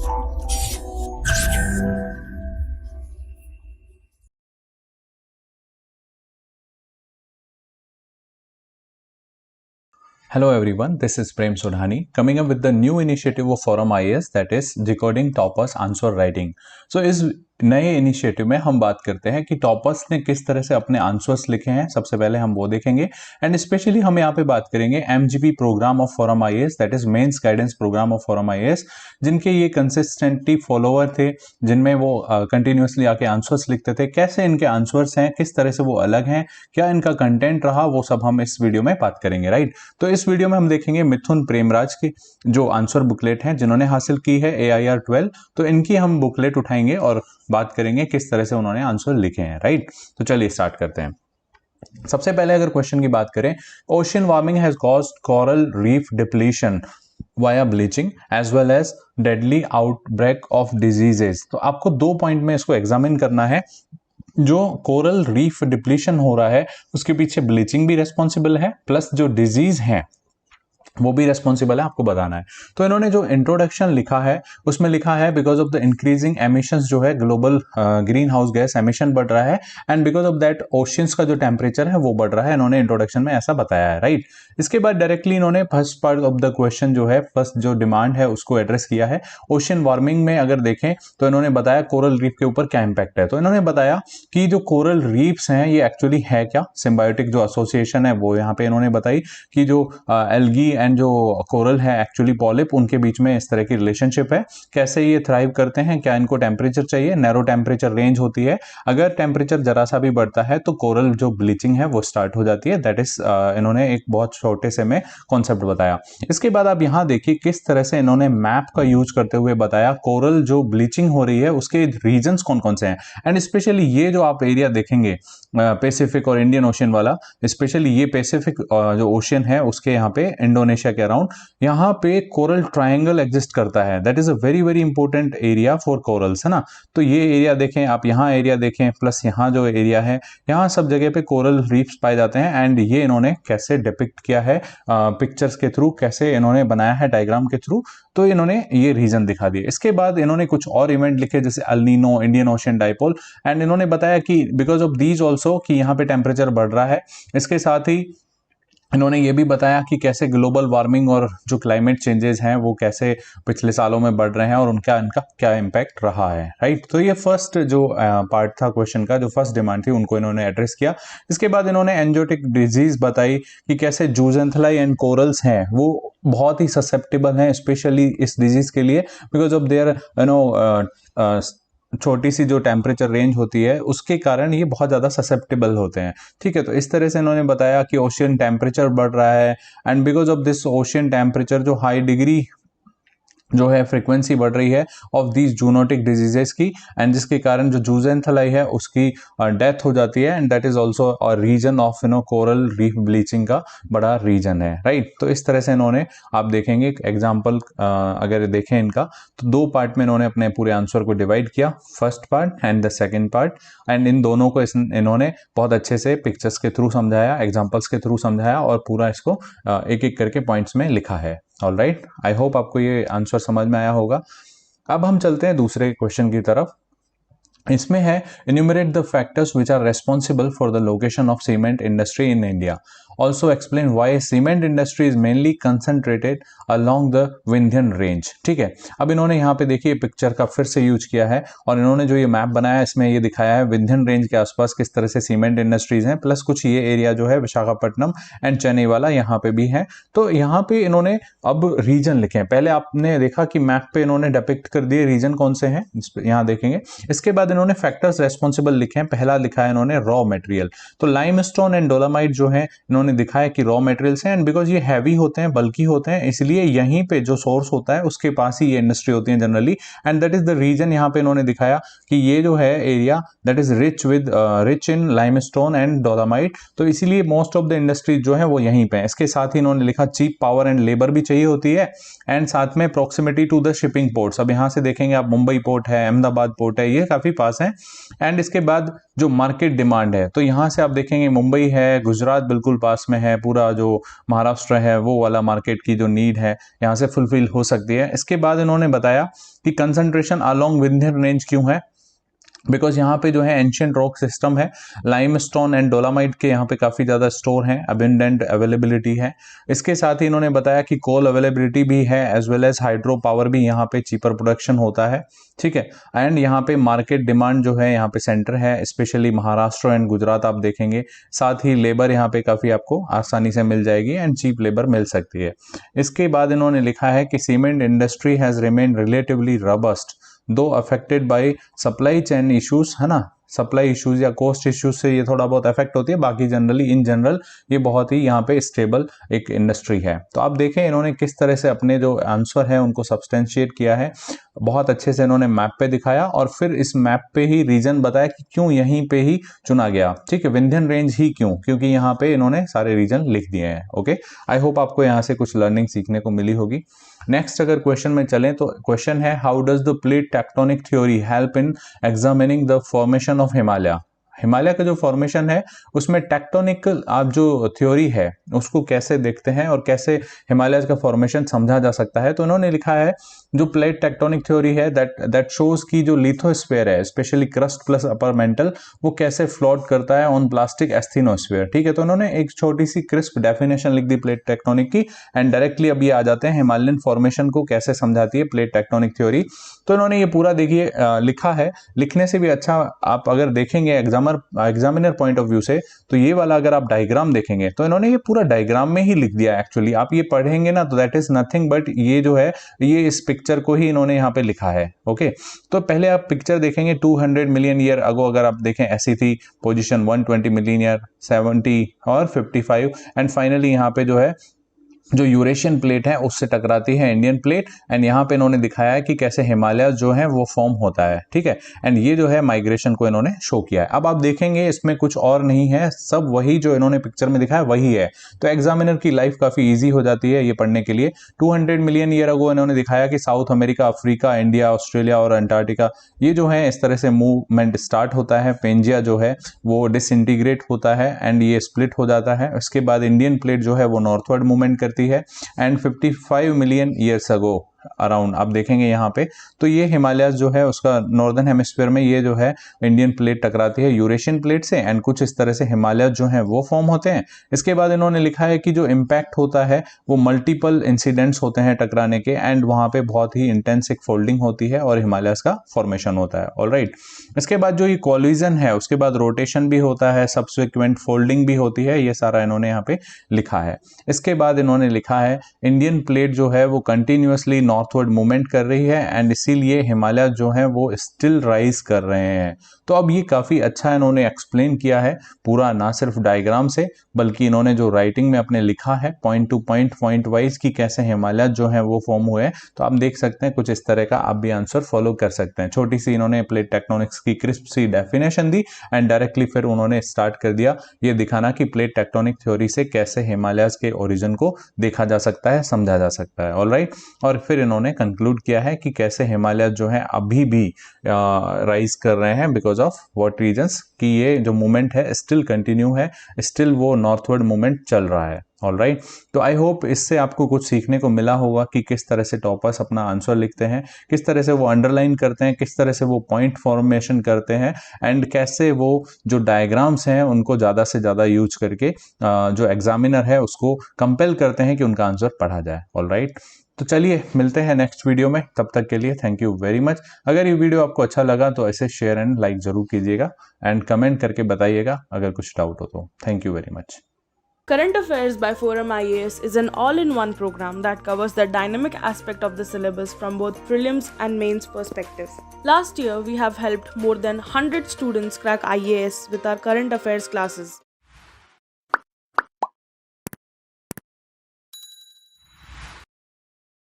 Hello everyone, this is Prem Sodhani coming up with the new initiative of Forum IAS, that is decoding toppers answer writing. So इस नए initiative में हम बात करते हैं कि टॉपर्स ने किस तरह से अपने आंसर्स लिखे हैं। सबसे पहले हम वो देखेंगे एंड स्पेशली हम यहाँ पे बात करेंगे MGP programme of Forum IAS, that is mains guidance programme of Forum IAS, जिनके ये कंसिस्टेंटली फॉलोअर थे, जिनमें वो कंटिन्यूसली आके आंसर्स लिखते थे। कैसे इनके आंसर्स हैं, किस तरह से वो अलग हैं, क्या इनका कंटेंट रहा, वो सब हम इस वीडियो में बात करेंगे, राइट। तो इस वीडियो में हम देखेंगे मिथुन प्रेमराज की जो आंसर बुकलेट है, जिन्होंने हासिल की है AIR 12, तो इनकी हम बुकलेट उठाएंगे और बात करेंगे किस तरह से उन्होंने आंसर लिखे हैं, राइट। तो चलिए स्टार्ट करते हैं। सबसे पहले अगर क्वेश्चन की बात करें, ocean warming has caused coral reef depletion via bleaching as well as deadly outbreak of diseases. तो आपको 2 पॉइंट में इसको एग्जामिन करना है। जो कोरल रीफ डिप्लीशन हो रहा है उसके पीछे ब्लीचिंग भी रेस्पॉन्सिबल है, प्लस जो डिजीज है वो भी रेस्पॉन्सिबल है, आपको बताना है। तो इन्होंने जो इंट्रोडक्शन लिखा है उसमें लिखा है because of the increasing emissions, जो है global green house gas emission बढ़ रहा है and because of that oceans का जो टेम्परेचर है वो बढ़ रहा है। इन्होंने इंट्रोडक्शन में ऐसा बताया है, राइट। इसके बाद डायरेक्टली इन्होंने first part of the question जो है, फर्स्ट जो डिमांड है उसको एड्रेस किया है। ओशियन वार्मिंग में अगर देखें तो इन्होंने बताया कोरल रीफ के ऊपर क्या इंपैक्ट है। तो इन्होंने बताया कि जो कोरल रीफ्स हैं ये एक्चुअली है क्या, सिम्बायोटिक जो एसोसिएशन है वो यहाँ पे इन्होंने बताई कि जो एल्गी एंड जो कोरल है एक्चुअली पॉलिप, उनके बीच में इस तरह की रिलेशनशिप है। कैसे ये थ्राइव करते हैं, क्या इनको टेम्परेचर चाहिए, नैरो टेम्परेचर रेंज होती है, अगर टेम्परेचर जरा सा भी बढ़ता है तो कोरल जो ब्लीचिंग है वो स्टार्ट हो जाती है। दैट इज इन्होंने एक बहुत छोटे से में कॉन्सेप्ट बताया। इसके बाद आप यहाँ देखिए किस तरह से इन्होंने मैप का यूज करते हुए बताया कोरल जो ब्लीचिंग हो रही है उसके रीजन्स कौन कौन से हैं। एंड स्पेशली ये जो आप एरिया देखेंगे पैसिफिक और इंडियन ओशियन वाला, स्पेशली ये पैसिफिक जो ओशियन है उसके यहाँ पे इंडोनेशिया के अराउंड यहाँ पे कोरल ट्रायंगल एग्जिस्ट करता है। That is a very very important area for corals, है ना। तो ये एरिया देखें आप, यहाँ एरिया देखें प्लस यहाँ जो एरिया है, यहाँ सब जगह पे कोरल रीफ्स पाए जाते हैं। एंड ये इन्होंने कैसे डिपिक्ट किया है पिक्चर्स के थ्रू, कैसे इन्होंने बनाया है डायग्राम के थ्रू, तो इन्होंने ये रीजन दिखा दिए। इसके बाद इन्होंने कुछ और इवेंट लिखे जैसे El Nino, Indian ocean dipole, and इन्होंने बताया कि बिकॉज ऑफ दीज ऑल्सो कि यहाँ पे टेम्परेचर बढ़ रहा है। इसके साथ ही इन्होंने ये भी बताया कि कैसे ग्लोबल वार्मिंग और जो क्लाइमेट चेंजेस हैं वो कैसे पिछले सालों में बढ़ रहे हैं और इनका क्या इम्पैक्ट रहा है, राइट। तो ये फर्स्ट जो पार्ट था क्वेश्चन का, जो फर्स्ट डिमांड थी, उनको इन्होंने एड्रेस किया। इसके बाद इन्होंने एंजियोटिक डिजीज बताई कि कैसे जूजेंथलाई एंड कोरल्स हैं वो बहुत ही ससेप्टेबल हैं स्पेशली इस डिजीज के लिए, बिकॉज ऑफ देयर छोटी सी जो टेम्परेचर रेंज होती है उसके कारण ये बहुत ज़्यादा ससेप्टेबल होते हैं, ठीक है। तो इस तरह से इन्होंने बताया कि ओशियन टेम्परेचर बढ़ रहा है and because of this ocean temperature जो हाई डिग्री जो है फ्रीक्वेंसी बढ़ रही है ऑफ दीज जूनोटिक डिजीजेस की, एंड जिसके कारण जो जूजेंथलाई है उसकी डेथ हो जाती है। And that is also a reason of coral reef bleaching का बड़ा रीजन है, राइट। तो इस तरह से इन्होंने, आप देखेंगे एग्जाम्पल अगर देखें इनका, तो 2 पार्ट में इन्होंने अपने पूरे आंसर को डिवाइड किया, first part and the second part. And in दोनों को इन्होंने बहुत अच्छे से पिक्चर्स के थ्रू समझाया, एग्जाम्पल्स के थ्रू समझाया और पूरा इसको एक एक करके पॉइंट्स में लिखा है। ऑलराइट, आई होप आपको ये आंसर समझ में आया होगा। अब हम चलते हैं दूसरे क्वेश्चन की तरफ। इसमें है enumerate the factors which are responsible for the location of cement industry in India. Also explain why cement industry is mainly concentrated along the Vindhyan range. ठीक है, अब इन्होंने यहाँ पे देखिए पिक्चर का फिर से यूज किया है और इन्होंने जो ये मैप बनाया है इसमें ये दिखाया है विंध्यन रेंज के आसपास किस तरह से सीमेंट इंडस्ट्रीज हैं, प्लस कुछ ये एरिया जो है विशाखापट्टनम एंड चेन्नई वाला यहाँ पे भी है। तो यहाँ पे इन्होंने अब रीजन लिखे हैं। पहले आपने देखा कि मैप पे इन्होंने डिपिक्ट कर दिए रीजन कौन से हैं, यहाँ देखेंगे। इसके बाद इन्होंने फैक्टर्स रेस्पॉन्सिबल लिखे हैं। पहला लिखा है इन्होंने रॉ मटेरियल, तो लाइमस्टोन एंड डोलामाइट जो है इन्होंने दिखाया कि रॉ मटेरियल्स हैं एंड बिकॉज ये हैवी होते हैं, बल्की होते हैं, इसलिए यहीं पे जो सोर्स होता है उसके पास ही ये इंडस्ट्री होती है generally. And that is the reason यहाँ पे इन्होंने दिखाया कि ये जो है area that is rich in limestone and dolomite, तो इसीलिए मोस्ट ऑफ द इंडस्ट्री जो है वो यहीं पे है। इसके साथ ही इन्होंने लिखा चीप पावर एंड लेबर भी चाहिए होती है एंड साथ में proximity to the shipping ports. अब यहाँ से देखेंगे आप, मुंबई पोर्ट है, अहमदाबाद पोर्ट है, ये काफी पास है। एंड इसके बाद जो मार्केट डिमांड है, तो यहां से आप देखेंगे मुंबई है, गुजरात बिल्कुल पास पास में है, पूरा जो महाराष्ट्र है वो वाला मार्केट की जो नीड है यहाँ से फुलफिल हो सकती है। इसके बाद इन्होंने बताया कि कंसंट्रेशन अलोंग विंध्य रेंज क्यों है, बिकॉज यहाँ पे जो है एंशियंट रॉक सिस्टम है, लाइमस्टोन एंड डोलामाइट के यहाँ पे काफ़ी ज़्यादा स्टोर हैं, अबेंडेंट अवेलेबिलिटी है। इसके साथ ही इन्होंने बताया कि कोल अवेलेबिलिटी भी है as well as hydro power भी यहाँ पे चीपर प्रोडक्शन होता है, ठीक है। एंड यहाँ पे मार्केट डिमांड जो है यहाँ पे सेंटर है, स्पेशली महाराष्ट्र एंड गुजरात आप देखेंगे। साथ ही लेबर यहाँ पे काफ़ी आपको आसानी से मिल जाएगी एंड चीप लेबर मिल सकती है। इसके बाद इन्होंने लिखा है कि cement industry has remain relatively robust though affected by supply chain issues, है ना, सप्लाई इश्यूज या कॉस्ट इश्यूज से ये थोड़ा बहुत अफेक्ट होती है, बाकी जनरली इन जनरल ये बहुत ही यहाँ पे स्टेबल एक इंडस्ट्री है। तो आप देखें इन्होंने किस तरह से अपने जो आंसर है उनको सब्सटेंशिएट किया है, बहुत अच्छे से इन्होंने मैप पे दिखाया और फिर इस मैप पे ही रीजन बताया कि क्यों यहीं पे ही चुना गया, ठीक है, विंध्यन रेंज ही क्यों, क्योंकि यहाँ पे इन्होंने सारे रीजन लिख दिए हैं। ओके, आई होप आपको यहाँ से कुछ लर्निंग सीखने को मिली होगी। नेक्स्ट अगर क्वेश्चन में चलें तो क्वेश्चन है how does the plate tectonic theory help in examining the formation of Himalaya. Himalaya का जो फॉर्मेशन है उसमें टेक्टोनिक आप जो थ्योरी है उसको कैसे देखते हैं और कैसे हिमालय का फॉर्मेशन समझा जा सकता है। तो इन्होंने लिखा है जो प्लेट टेक्टोनिक थ्योरी है दैट शोज की जो लिथोस्फीयर है specially crust plus upper mantle वो कैसे फ्लोट करता है ऑन प्लास्टिक एस्थेनोस्फीयर, ठीक है। तो इन्होंने एक छोटी सी क्रिस्प डेफिनेशन लिख दी प्लेट टेक्टोनिक की एंड डायरेक्टली अभी आ जाते हैं हिमालयन फॉर्मेशन को कैसे समझाती है प्लेट टेक्टोनिक थ्योरी। तो इन्होंने ये पूरा देखिए लिखा है, लिखने से भी अच्छा आप अगर देखेंगे एग्जामिनर पॉइंट ऑफ व्यू से तो ये वाला अगर आप डायग्राम देखेंगे तो इन्होंने ये पूरा डायग्राम में ही लिख दिया। एक्चुअली आप ये पढ़ेंगे ना तो दैट इज नथिंग बट ये जो है ये इस पिक्चर को ही इन्होंने यहाँ पे लिखा है। ओके, तो पहले आप पिक्चर देखेंगे 200 मिलियन ईयर अगो अगर आप देखें ऐसी थी पोजीशन, 120 मिलियन ईयर, 70 और 55 एंड फाइनली यहाँ पे जो है जो यूरेशियन प्लेट है उससे टकराती है इंडियन प्लेट एंड यहाँ पे इन्होंने दिखाया है कि कैसे हिमालय जो है वो फॉर्म होता है, ठीक है। एंड ये जो है माइग्रेशन को इन्होंने शो किया है। अब आप देखेंगे इसमें कुछ और नहीं है, सब वही जो इन्होंने पिक्चर में दिखाया वही है। तो एग्जामिनर की लाइफ काफी ईजी हो जाती है ये पढ़ने के लिए। 200 मिलियन ईयर अगो इन्होंने दिखाया कि south America, Africa, India, Australia और अंटार्कटिका ये जो है इस तरह से मूवमेंट स्टार्ट होता है। पेंजिया जो है वो डिसइंटीग्रेट होता है एंड ये स्प्लिट हो जाता है। उसके बाद इंडियन प्लेट जो है वो नॉर्थवर्ड मूवमेंट करती है and 55 million years ago around आप देखेंगे यहाँ पे तो ये हिमालय जो है उसका नॉर्दर्न हेमिस्फीयर में ये जो है इंडियन प्लेट टकराती है यूरेशियन प्लेट से एंड कुछ इस तरह से हिमालय जो है वो फॉर्म होते हैं। इसके बाद इन्होंने लिखा है कि जो इम्पैक्ट होता है वो मल्टीपल इंसिडेंट्स होते हैं टकराने के एंड वहां पे बहुत ही इंटेंस एक फोल्डिंग होती है और हिमालय का फॉर्मेशन होता है। ऑलराइट, इसके बाद जो ये कोलिजन है उसके बाद रोटेशन भी होता है, सब्सिक्वेंट फोल्डिंग भी होती है, ये सारा इन्होंने यहाँ पे लिखा है। इसके बाद इन्होंने लिखा है इंडियन प्लेट जो है वो कंटिन्यूअसली नॉर्थवर्ड मूवमेंट कर रही है एंड इसीलिए हिमालय जो है वो स्टिल राइज कर रहे हैं। तो अब ये काफी अच्छा इन्होंने एक्सप्लेन किया है पूरा, ना सिर्फ डायग्राम से बल्कि इन्होंने जो राइटिंग में अपने लिखा है पॉइंट टू पॉइंट वाइज कि कैसे हिमालय जो है वो फॉर्म हुए। तो आप देख सकते हैं कुछ इस तरह का आप भी आंसर फॉलो कर सकते हैं। छोटी सी इन्होंने प्लेट टेक्टोनिक्स की क्रिस्प सी डेफिनेशन दी एंड डायरेक्टली फिर उन्होंने स्टार्ट कर दिया ये दिखाना कि प्लेट टेक्टोनिक थ्योरी से कैसे हिमालय के ओरिजिन को देखा जा सकता है, समझा जा सकता है। ऑलराइट, और फिर इन्होंने कंक्लूड किया है कि कैसे हिमालय जो है अभी भी राइज कर रहे हैं बिकॉज ऑफ व्हाट रीजंस, कि ये जो मूवमेंट है स्टिल कंटिन्यू है, स्टिल वो नॉर्थवर्ड मूवमेंट चल रहा है। ऑलराइट, तो आई होप इससे आपको कुछ सीखने को मिला होगा कि किस तरह से टॉपर्स अपना आंसर लिखते हैं, किस तरह से वो अंडरलाइन करते हैं, किस तरह से वो पॉइंट फॉर्मेशन करते हैं एंड कैसे वो जो डायग्राम्स हैं उनको ज़्यादा से ज़्यादा यूज करके जो एग्जामिनर है उसको कंपेल करते हैं कि उनका आंसर पढ़ा जाए। ऑलराइट, तो चलिए मिलते हैं नेक्स्ट वीडियो में, तब तक के लिए थैंक यू वेरी मच। अगर ये वीडियो आपको अच्छा लगा तो ऐसे शेयर एंड लाइक जरूर कीजिएगा एंड कमेंट करके बताइएगा अगर कुछ डाउट हो तो। Thank you very much. Current Affairs by Forum IAS is an all-in-one program that covers the dynamic aspect of the syllabus from both prelims and mains perspectives. Last year, we have helped more than 100 students crack IAS with our current affairs classes.